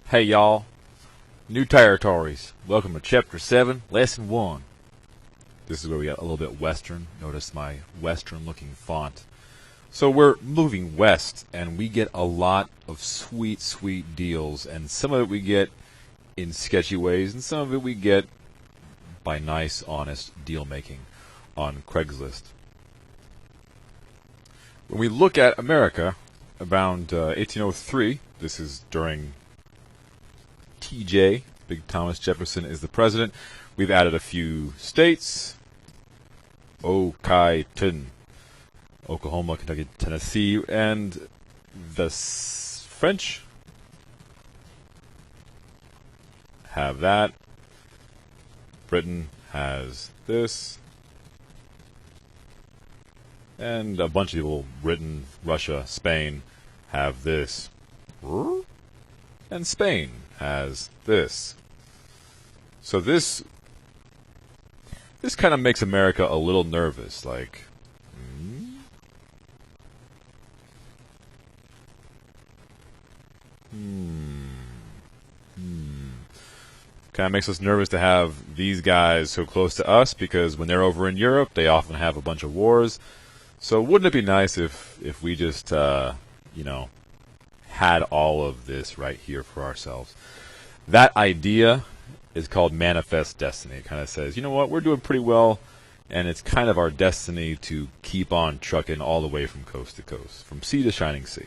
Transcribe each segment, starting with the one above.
Hey y'all, new territories. Welcome to Chapter 7, Lesson 1. This is where we got a little bit western. Notice my western looking font. So we're moving west, and we get a lot of sweet, sweet deals, and some of it we get in sketchy ways, and some of it we get by nice, honest deal making on Craigslist. When we look at America, around 1803, this is during TJ, Big Thomas Jefferson is the president. We've added a few states. Oklahoma, Kentucky, Tennessee, and the French have that. Britain has this. And a bunch of people, Britain, Russia, Spain, have this. And Spain has this. So this kind of makes America a little nervous, like, kind of makes us nervous to have these guys so close to us, because when they're over in Europe, they often have a bunch of wars. So wouldn't it be nice if we just, had all of this right here for ourselves? That idea is called manifest destiny. It kind of says, you know what, we're doing pretty well, and it's kind of our destiny to keep on trucking all the way from coast to coast, from sea to shining sea.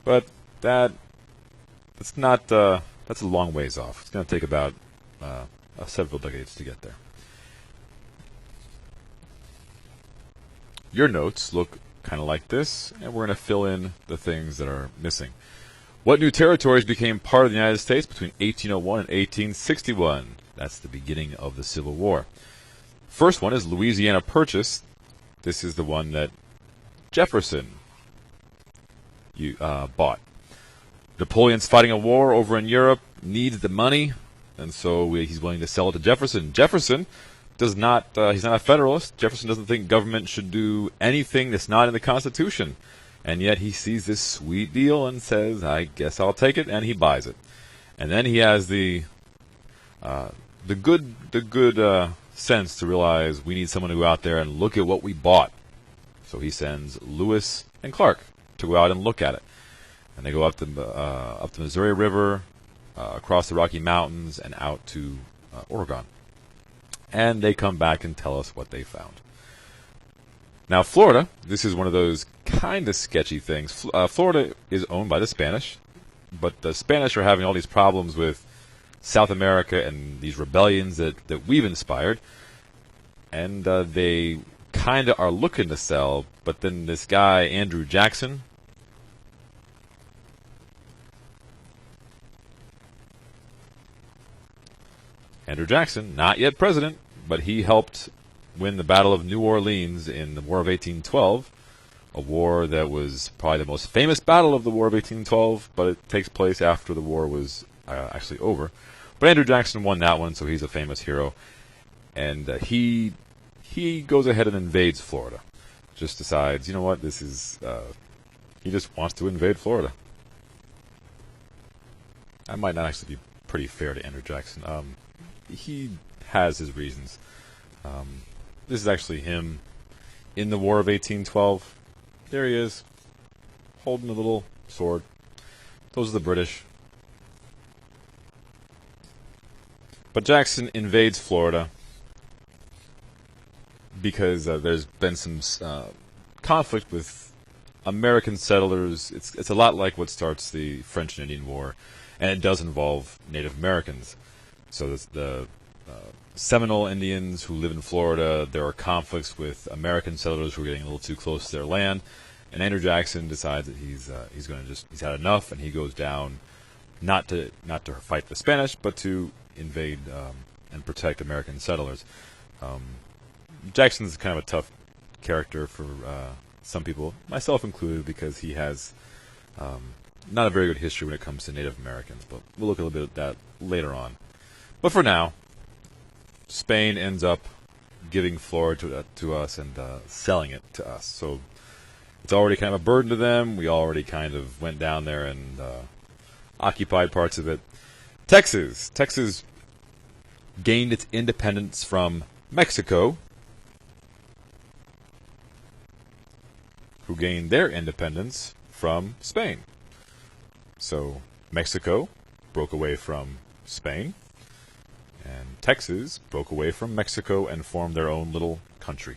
But that's not that's a long ways off. It's going to take about several decades to get there. Your notes look kind of like this, and we're going to fill in the things that are missing. What new territories became part of the United States between 1801 and 1861? That's the beginning of the Civil War. First one is Louisiana Purchase. This is the one that Jefferson bought. Napoleon's fighting a war over in Europe, needs the money, and so he's willing to sell it to Jefferson. Jefferson does not, he's not a Federalist. Jefferson doesn't think government should do anything that's not in the Constitution. And yet he sees this sweet deal and says, I guess I'll take it, and he buys it. And then he has the good sense to realize we need someone to go out there and look at what we bought. So he sends Lewis and Clark to go out and look at it. And they go up the Missouri River, across the Rocky Mountains, and out to Oregon. And they come back and tell us what they found. Now, Florida, this is one of those kind of sketchy things. Florida is owned by the Spanish, but the Spanish are having all these problems with South America and these rebellions that we've inspired. And they kind of are looking to sell, but then this guy, Andrew Jackson, not yet president, but he helped win the Battle of New Orleans in the War of 1812, a war that was probably the most famous battle of the War of 1812, but it takes place after the war was actually over. But Andrew Jackson won that one, so he's a famous hero. And he goes ahead and invades Florida. Just decides, you know what, this is, he just wants to invade Florida. That might not actually be pretty fair to Andrew Jackson. He has his reasons. This is actually him in the War of 1812. There he is, holding a little sword. Those are the British. But Jackson invades Florida because there's been some conflict with American settlers. It's a lot like what starts the French and Indian War, and it does involve Native Americans. So the Seminole Indians who live in Florida, there are conflicts with American settlers who are getting a little too close to their land, and Andrew Jackson decides that he's going to he's had enough, and he goes down not to fight the Spanish, but to invade and protect American settlers. Jackson's kind of a tough character for some people, myself included, because he has not a very good history when it comes to Native Americans, but we'll look a little bit at that later on. But for now, Spain ends up giving Florida to us and selling it to us. So it's already kind of a burden to them. We already kind of went down there and occupied parts of it. Texas. Texas gained its independence from Mexico, who gained their independence from Spain. So Mexico broke away from Spain, and Texas broke away from Mexico and formed their own little country.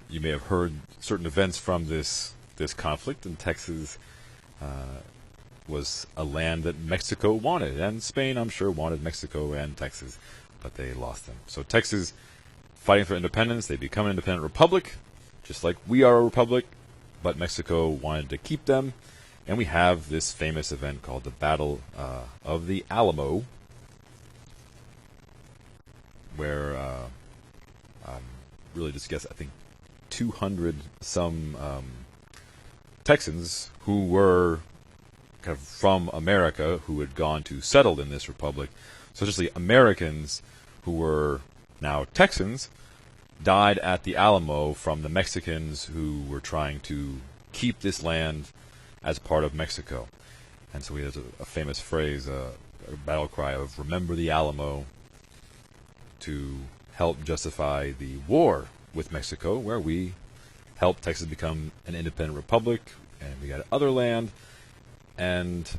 You may have heard certain events from this conflict, and Texas was a land that Mexico wanted, and Spain, I'm sure, wanted Mexico and Texas, but they lost them. So Texas, fighting for independence, they become an independent republic, just like we are a republic, but Mexico wanted to keep them, and we have this famous event called the Battle of the Alamo, where really just guess, I think 200 some Texans who were kind of from America who had gone to settle in this republic. So essentially Americans who were now Texans died at the Alamo from the Mexicans who were trying to keep this land as part of Mexico. And so we have a famous phrase, a battle cry of "Remember the Alamo," to help justify the war with Mexico, where we helped Texas become an independent republic, and we got other land, and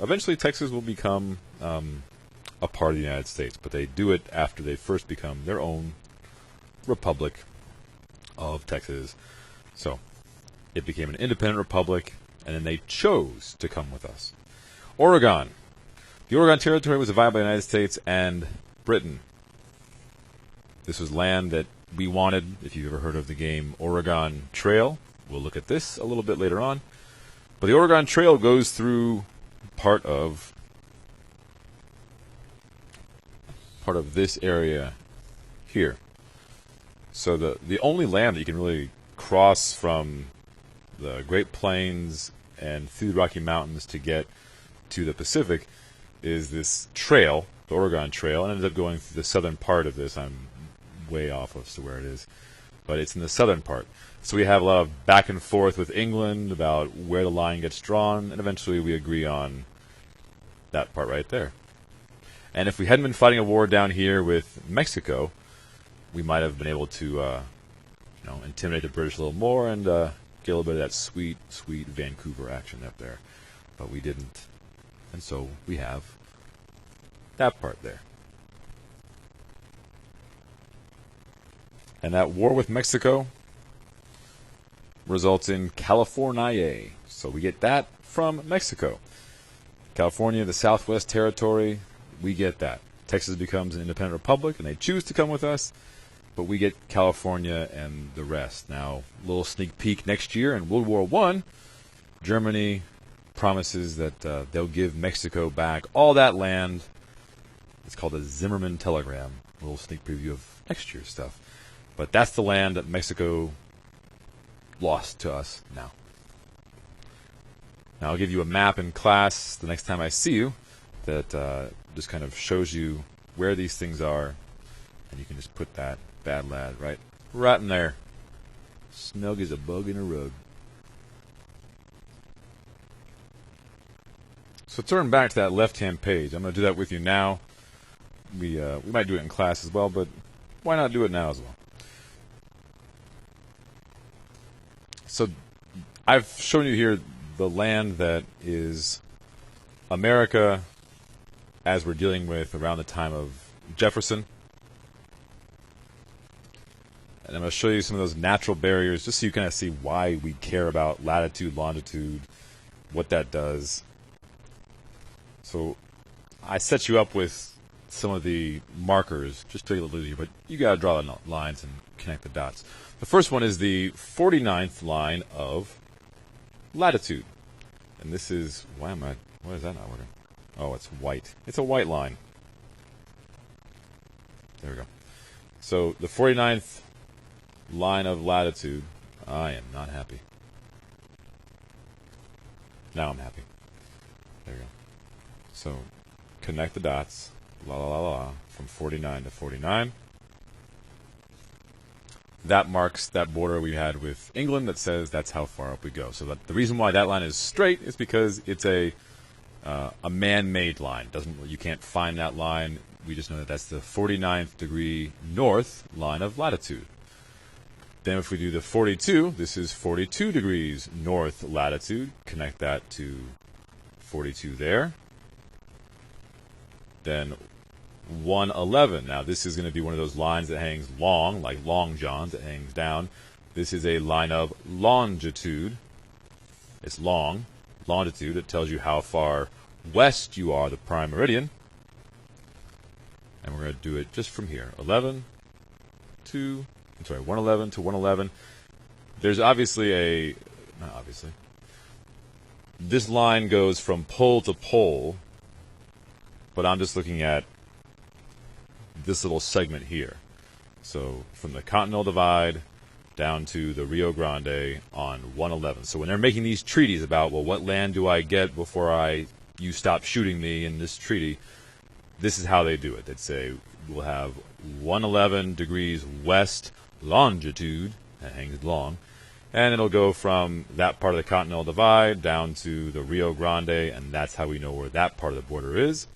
eventually Texas will become a part of the United States, but they do it after they first become their own republic of Texas. So it became an independent republic, and then they chose to come with us. Oregon. The Oregon Territory was divided by the United States and Britain. This was land that we wanted. If you've ever heard of the game Oregon Trail, we'll look at this a little bit later on. But the Oregon Trail goes through part of this area here. So the only land that you can really cross from the Great Plains and through the Rocky Mountains to get to the Pacific is this trail, the Oregon Trail, and it ends up going through the southern part of this. I'm way off as to where it is, but it's in the southern part. So we have a lot of back and forth with England about where the line gets drawn, and eventually we agree on that part right there. And if we hadn't been fighting a war down here with Mexico, we might have been able to intimidate the British a little more and get a little bit of that sweet, sweet Vancouver action up there. But we didn't. And so we have that part there. And that war with Mexico results in California. So we get that from Mexico. California, the Southwest Territory, we get that. Texas becomes an independent republic, and they choose to come with us, but we get California and the rest. Now, a little sneak peek next year in World War I, Germany promises that they'll give Mexico back all that land. It's called the Zimmerman Telegram. A little sneak preview of next year's stuff. But that's the land that Mexico lost to us now. Now I'll give you a map in class the next time I see you that just kind of shows you where these things are, and you can just put that bad lad right in there. Snug as a bug in a rug. So turn back to that left-hand page. I'm going to do that with you now. We might do it in class as well, but why not do it now as well? So I've shown you here the land that is America as we're dealing with around the time of Jefferson. And I'm going to show you some of those natural barriers just so you kind of see why we care about latitude, longitude, what that does. So I set you up with some of the markers just to be able to do here, but you got to draw the lines and connect the dots. The first one is the 49th line of latitude. And this is, why is that not working? Oh, it's white. It's a white line. There we go. So the 49th line of latitude, I am not happy. Now I'm happy. There we go. So connect the dots, from 49 to 49. that marks that border we had with England that says that's how far up we go. So the reason why that line is straight is because it's a man-made line. You can't find that line. We just know that that's the 49th degree north line of latitude. Then if we do the 42, this is 42 degrees north latitude. Connect that to 42 there. Then 111. Now this is going to be one of those lines that hangs long, like Long John's, that hangs down. This is a line of longitude. It's long. Longitude. It tells you how far west you are, the prime meridian. And we're going to do it just from here. 111 to 111. There's obviously not obviously. This line goes from pole to pole, but I'm just looking at this little segment here. So from the Continental Divide down to the Rio Grande on 111. So when they're making these treaties about, well, what land do I get before you stop shooting me in this treaty, this is how they do it. They'd say we'll have 111 degrees west longitude, that hangs long, and it'll go from that part of the Continental Divide down to the Rio Grande, and that's how we know where that part of the border is.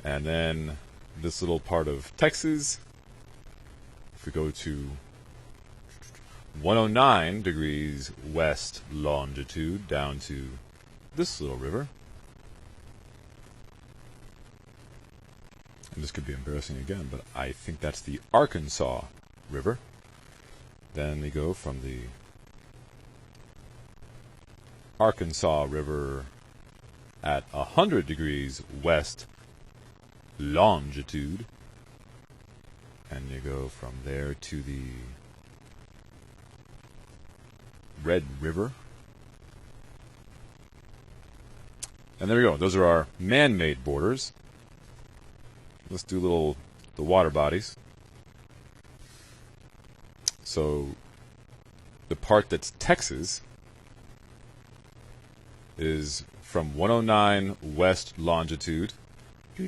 And then this little part of Texas, if we go to 109 degrees west longitude down to this little river. And this could be embarrassing again, but I think that's the Arkansas River. Then we go from the Arkansas River at 100 degrees west longitude. And you go from there to the Red River. And there we go. Those are our man-made borders. Let's do the water bodies. So the part that's Texas is from 109 west longitude to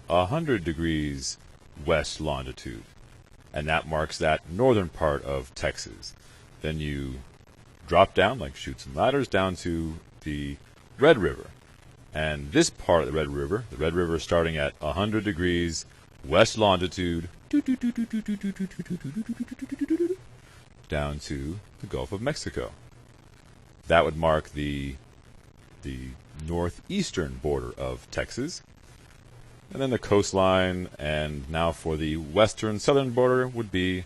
100 degrees west longitude. And that marks that northern part of Texas. Then you drop down, like Chutes and Ladders, down to the Red River. And this part of the Red River starting at 100 degrees west longitude down to the Gulf of Mexico. That would mark the northeastern border of Texas. And then the coastline, and now for the western southern border would be,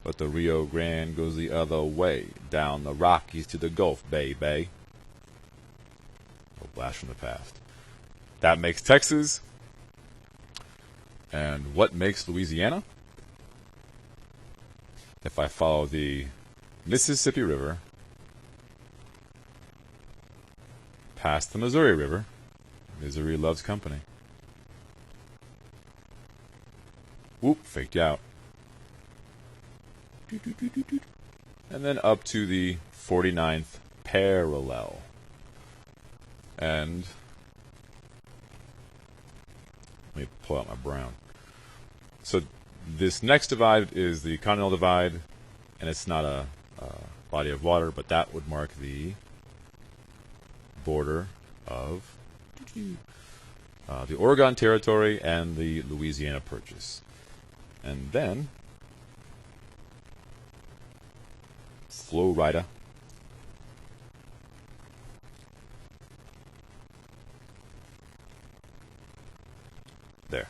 but the Rio Grande goes the other way, down the Rockies to the Gulf, baby. A blast from the past. That makes Texas. And what makes Louisiana? If I follow the Mississippi River past the Missouri River, Missouri loves company. Whoop, faked you out. And then up to the 49th parallel. And let me pull out my brown. So this next divide is the Continental Divide, and it's not a body of water, but that would mark the border of the Oregon Territory and the Louisiana Purchase. And then Florida. There.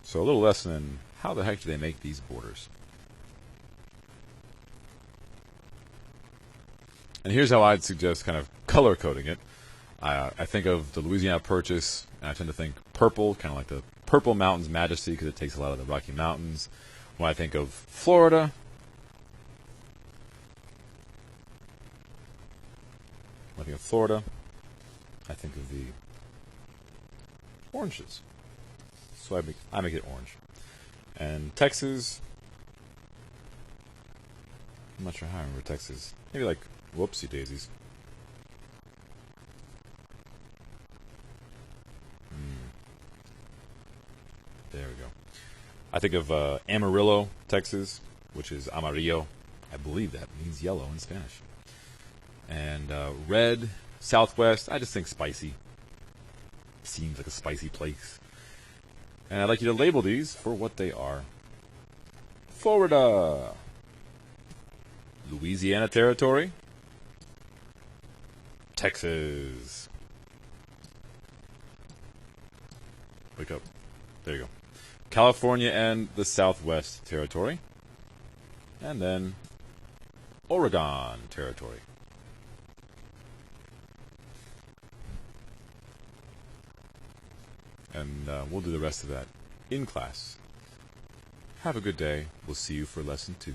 So a little lesson in how the heck do they make these borders. And here's how I'd suggest kind of color coding it. I think of the Louisiana Purchase, and I tend to think purple, kind of like the Purple Mountains Majesty, because it takes a lot of the Rocky Mountains. When I think of Florida, I think of the oranges. So I make it orange. And Texas, I'm not sure how I remember Texas. Maybe like whoopsie daisies. I think of Amarillo, Texas, which is amarillo. I believe that means yellow in Spanish. And red, Southwest, I just think spicy. Seems like a spicy place. And I'd like you to label these for what they are. Florida, Louisiana Territory, Texas. Wake up. There you go. California and the Southwest Territory. And then Oregon Territory. And we'll do the rest of that in class. Have a good day. We'll see you for lesson 2.